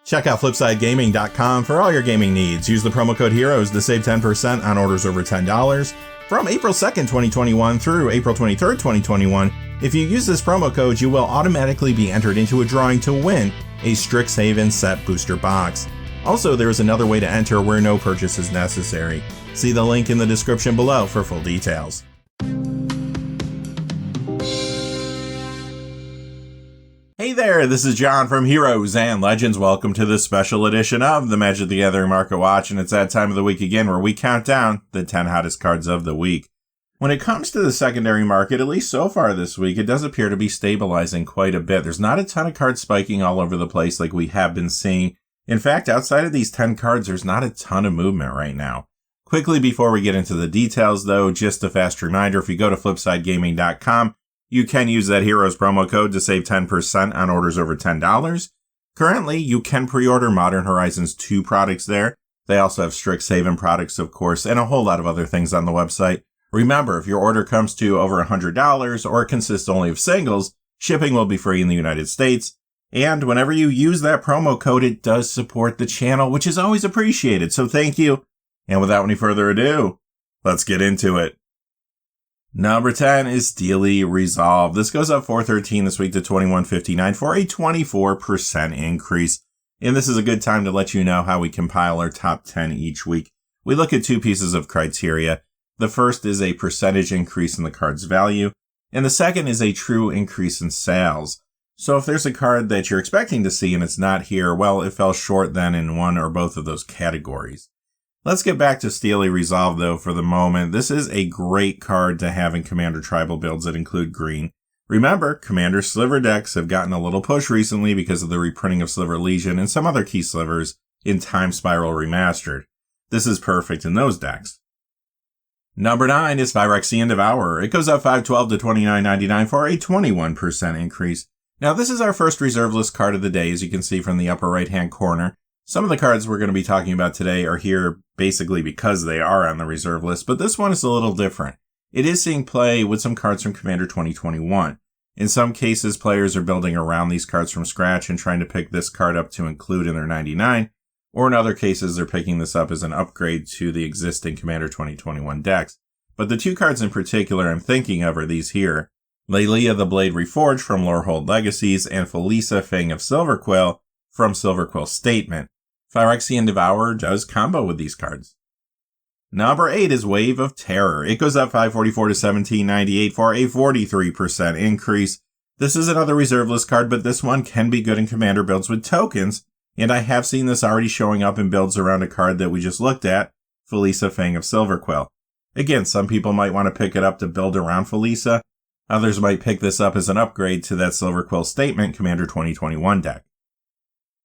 Check out FlipsideGaming.com for all your gaming needs. Use the promo code HEROES to save 10% on orders over $10. From April 2nd, 2021 through April 23rd, 2021, if you use this promo code, you will automatically be entered into a drawing to win a Strixhaven set booster box. Also, there is another way to enter where no purchase is necessary. See the link in the description below for full details. Hey there, this is John from Heroes and Legends. Welcome to this special edition of the Magic the Gathering Market Watch, and it's that time of the week again where we count down the 10 hottest cards of the week. When it comes to the secondary market, at least so far this week, it does appear to be stabilizing quite a bit. There's not a ton of cards spiking all over the place like we have been seeing. In fact, outside of these 10 cards, there's not a ton of movement right now. Quickly before we get into the details though, just a fast reminder, if you go to FlipsideGaming.com, you can use that Heroes promo code to save 10% on orders over $10. Currently, you can pre-order Modern Horizons 2 products there. They also have Strixhaven products, of course, and a whole lot of other things on the website. Remember, if your order comes to over $100 or it consists only of singles, shipping will be free in the United States. And whenever you use that promo code, it does support the channel, which is always appreciated. So thank you. And without any further ado, let's get into it. Number 10 is Steely Resolve. This goes up $4.13 this week to $21.59 for a 24% increase. And this is a good time to let you know how we compile our top 10 each week. We look at two pieces of criteria. The first is a percentage increase in the card's value, and the second is a true increase in sales. So if there's a card that you're expecting to see and it's not here, well, it fell short then in one or both of those categories. Let's get back to Steely Resolve, though, for the moment. This is a great card to have in Commander Tribal builds that include green. Remember, Commander Sliver decks have gotten a little push recently because of the reprinting of Sliver Legion and some other key slivers in Time Spiral Remastered. This is perfect in those decks. Number 9 is Phyrexian Devourer. It goes up $5.12 to $29.99 for a 21% increase. Now, this is our first reserve list card of the day, as you can see from the upper right-hand corner. Some of the cards we're going to be talking about today are here basically because they are on the reserve list, but this one is a little different. It is seeing play with some cards from Commander 2021. In some cases, players are building around these cards from scratch and trying to pick this card up to include in their 99, or in other cases, they're picking this up as an upgrade to the existing Commander 2021 decks. But the two cards in particular I'm thinking of are these here: Lelia the Blade Reforged from Lorehold Legacies and Felisa Fang of Silverquill from Silverquill Statement. Phyrexian Devourer does combo with these cards. Number 8 is Wave of Terror. It goes up $5.44 to $17.98 for a 43% increase. This is another reserve list card, but this one can be good in Commander builds with tokens, and I have seen this already showing up in builds around a card that we just looked at, Felisa Fang of Silverquill. Again, some people might want to pick it up to build around Felisa. Others might pick this up as an upgrade to that Silverquill Statement Commander 2021 deck.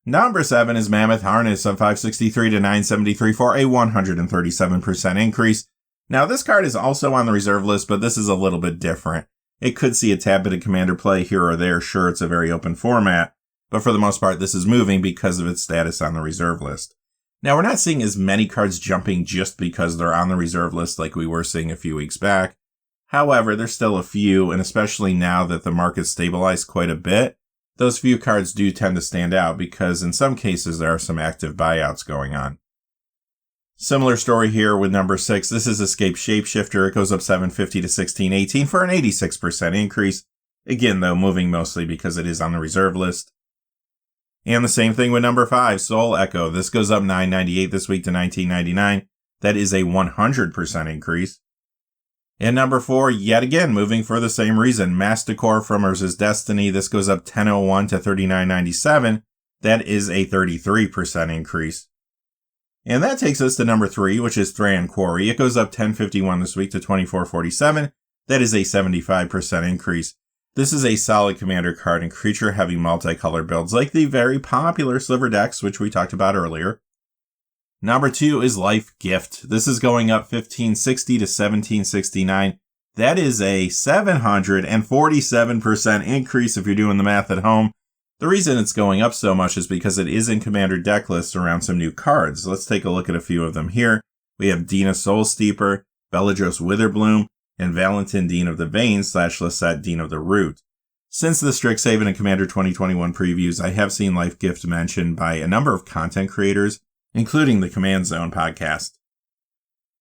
Number 7 is Mammoth Harness of $5.63 to $9.73 for a 137% increase. Now, this card is also on the reserve list, but this is a little bit different. It could see a tad bit of Commander play here or there. Sure, it's a very open format, but for the most part, this is moving because of its status on the reserve list. Now, we're not seeing as many cards jumping just because they're on the reserve list like we were seeing a few weeks back. However, there's still a few, and especially now that the market's stabilized quite a bit, those few cards do tend to stand out because in some cases there are some active buyouts going on. Similar story here with number 6. This is Escape Shapeshifter. It goes up $7.50 to $16.18 for an 86% increase. Again, though, moving mostly because it is on the reserve list. And the same thing with number 5, Soul Echo. This goes up $9.98 this week to $19.99. That is a 100% increase. And number 4, yet again, moving for the same reason, Masticore from Urza's Destiny. This goes up $10.01 to $39.97. That is a 33% increase. And that takes us to number 3, which is Thran Quarry. It goes up $10.51 this week to $24.47. That is a 75% increase. This is a solid commander card in creature-heavy multicolor builds like the very popular Sliver decks, which we talked about earlier. Number 2 is Lifegift. This is going up $15.60 to $17.69. That is a 747% increase if you're doing the math at home. The reason it's going up so much is because it is in Commander deck lists around some new cards. Let's take a look at a few of them here. We have Dina Soul Steeper, Beledros Witherbloom, and Valentin Dean of the Veins / Lisette Dean of the Root. Since the Strixhaven and Commander 2021 previews, I have seen Lifegift mentioned by a number of content creators, including the Command Zone podcast.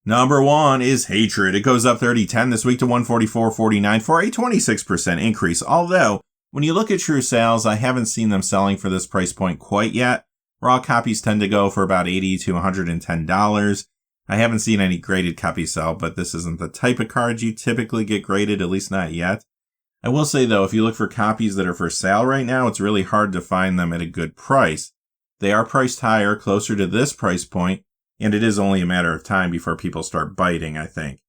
Number 1 is Hatred. It goes up 30.10 this week to 144.49 for a 26% increase, although when you look at true sales, I haven't seen them selling for this price point quite yet. Raw copies tend to go for about $80 to $110. I haven't seen any graded copies sell, but this isn't the type of card you typically get graded, at least not yet. I will say, though, if you look for copies that are for sale right now, it's really hard to find them at a good price. They are priced higher, closer to this price point, and it is only a matter of time before people start biting, I think.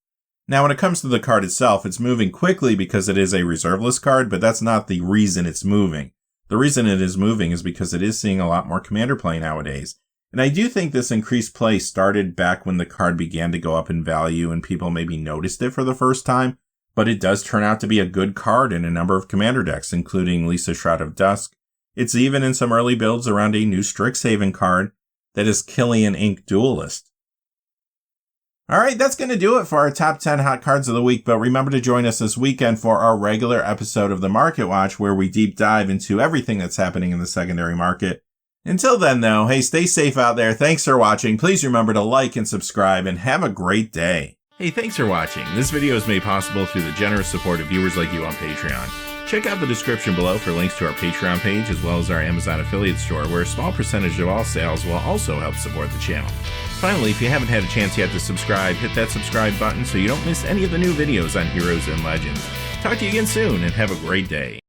Now, when it comes to the card itself, it's moving quickly because it is a reserve list card, but that's not the reason it's moving. The reason it is moving is because it is seeing a lot more Commander play nowadays. And I do think this increased play started back when the card began to go up in value and people maybe noticed it for the first time. But it does turn out to be a good card in a number of Commander decks, including Lisa Shroud of Dusk. It's even in some early builds around a new Strixhaven card that is Killian Ink Duelist. Alright, that's going to do it for our top 10 hot cards of the week, but remember to join us this weekend for our regular episode of the Market Watch, where we deep dive into everything that's happening in the secondary market. Until then, though, hey, stay safe out there. Thanks for watching. Please remember to like and subscribe, and have a great day. Hey, thanks for watching. This video is made possible through the generous support of viewers like you on Patreon. Check out the description below for links to our Patreon page as well as our Amazon affiliate store, where a small percentage of all sales will also help support the channel. Finally, if you haven't had a chance yet to subscribe, hit that subscribe button so you don't miss any of the new videos on Heroes and Legends. Talk to you again soon, and have a great day.